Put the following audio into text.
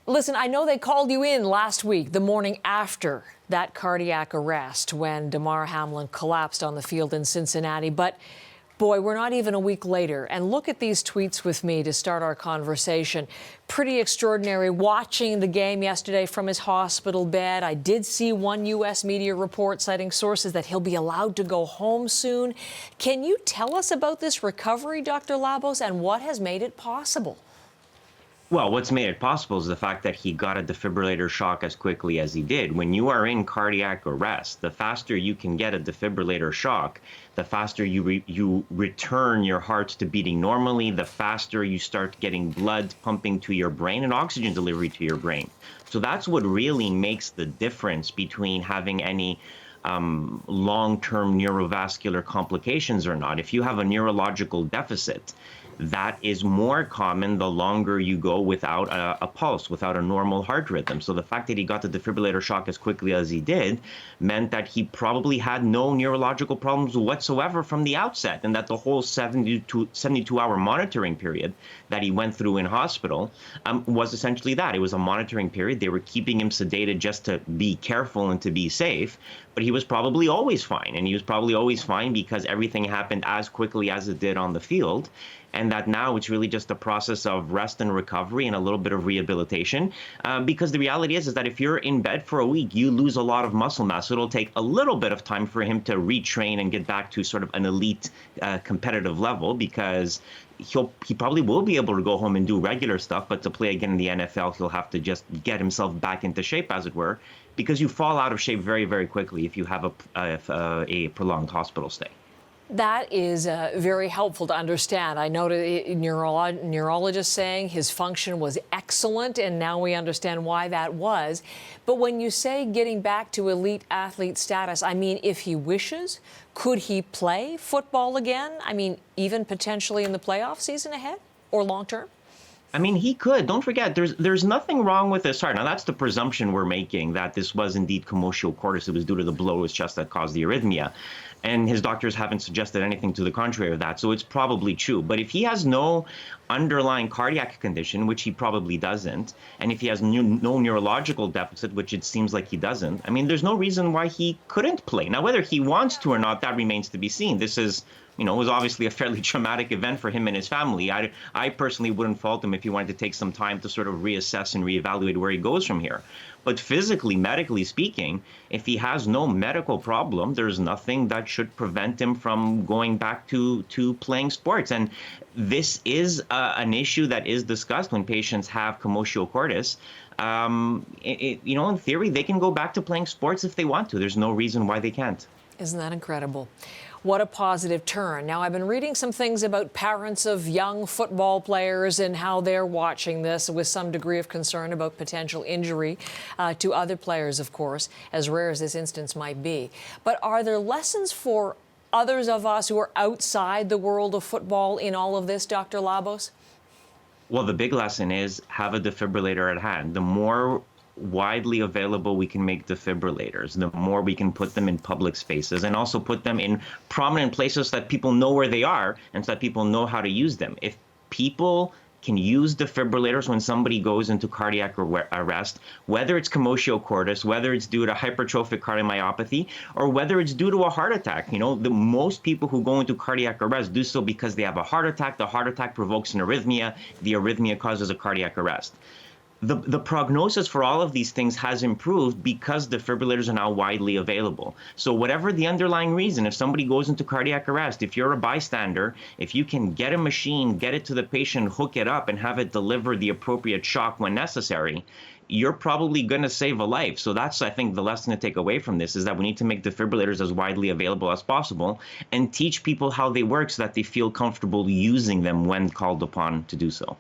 Listen, I know they called you in last week, the morning after that cardiac arrest when Damar Hamlin collapsed on the field in Cincinnati. But boy, we're not even a week later. And look at these tweets with me to start our conversation. Pretty extraordinary watching the game yesterday from his hospital bed. I did see one U.S. media report citing sources that he'll be allowed to go home soon. Can you tell us about this recovery, Dr. Labos, and what has made it possible? Well, what's made it possible is the fact that he got a defibrillator shock as quickly as he did. When you are in cardiac arrest, the faster you can get a defibrillator shock, the faster you return your heart to beating normally, the faster you start getting blood pumping to your brain and oxygen delivery to your brain. So that's what really makes the difference between having any long-term neurovascular complications or not. If you have a neurological deficit, that is more common the longer you go without a pulse, without a normal heart rhythm. So the fact that he got the defibrillator shock as quickly as he did meant that he probably had no neurological problems whatsoever from the outset, and that the whole 72-hour monitoring period that he went through in hospital was essentially that. It was a monitoring period. They were keeping him sedated just to be careful and to be safe, but he was probably always fine. And he was probably always fine because everything happened as quickly as it did on the field. And that now it's really just a process of rest and recovery and a little bit of rehabilitation. Because the reality is that if you're in bed for a week, you lose a lot of muscle mass. So it'll take a little bit of time for him to retrain and get back to sort of an elite competitive level, because he probably will be able to go home and do regular stuff, but to play again in the NFL, he'll have to just get himself back into shape, as it were, because you fall out of shape very, very quickly if you have a prolonged hospital stay. That is very helpful to understand. I noted a neurologist saying his function was excellent, and now we understand why that was. But when you say getting back to elite athlete status, I mean, if he wishes, could he play football again? I mean, even potentially in the playoff season ahead or long term? I mean, he could. Don't forget, there's nothing wrong with his heart. Now, that's the presumption we're making, that this was indeed commotio cordis. It was due to the blow to his chest that caused the arrhythmia. And his doctors haven't suggested anything to the contrary of that, so it's probably true. But if he has no underlying cardiac condition, which he probably doesn't, and if he has no neurological deficit, which it seems like he doesn't, I mean, there's no reason why he couldn't play. Now, whether he wants to or not, that remains to be seen. This is, was obviously a fairly traumatic event for him and his family. I personally wouldn't fault him if he wanted to take some time to sort of reassess and reevaluate where he goes from here. But physically, medically speaking, if he has no medical problem, there's nothing that should prevent him from going back to playing sports. And this is an issue that is discussed when patients have commotio cordis. In theory, they can go back to playing sports if they want to. There's no reason why they can't. Isn't that incredible? What a positive turn. Now, I've been reading some things about parents of young football players and how they're watching this with some degree of concern about potential injury to other players, of course, as rare as this instance might be. But are there lessons for others of us who are outside the world of football in all of this, Dr. Labos? Well, the big lesson is have a defibrillator at hand. The more widely available we can make defibrillators, the more we can put them in public spaces and also put them in prominent places so that people know where they are and so that people know how to use them. If people can use defibrillators when somebody goes into cardiac arrest, whether it's commotio cordis, whether it's due to hypertrophic cardiomyopathy, or whether it's due to a heart attack. The most people who go into cardiac arrest do so because they have a heart attack. The heart attack provokes an arrhythmia. The arrhythmia causes a cardiac arrest. The prognosis for all of these things has improved because defibrillators are now widely available. So whatever the underlying reason, if somebody goes into cardiac arrest, if you're a bystander, if you can get a machine, get it to the patient, hook it up, and have it deliver the appropriate shock when necessary, you're probably going to save a life. So that's, I think, the lesson to take away from this is that we need to make defibrillators as widely available as possible and teach people how they work so that they feel comfortable using them when called upon to do so.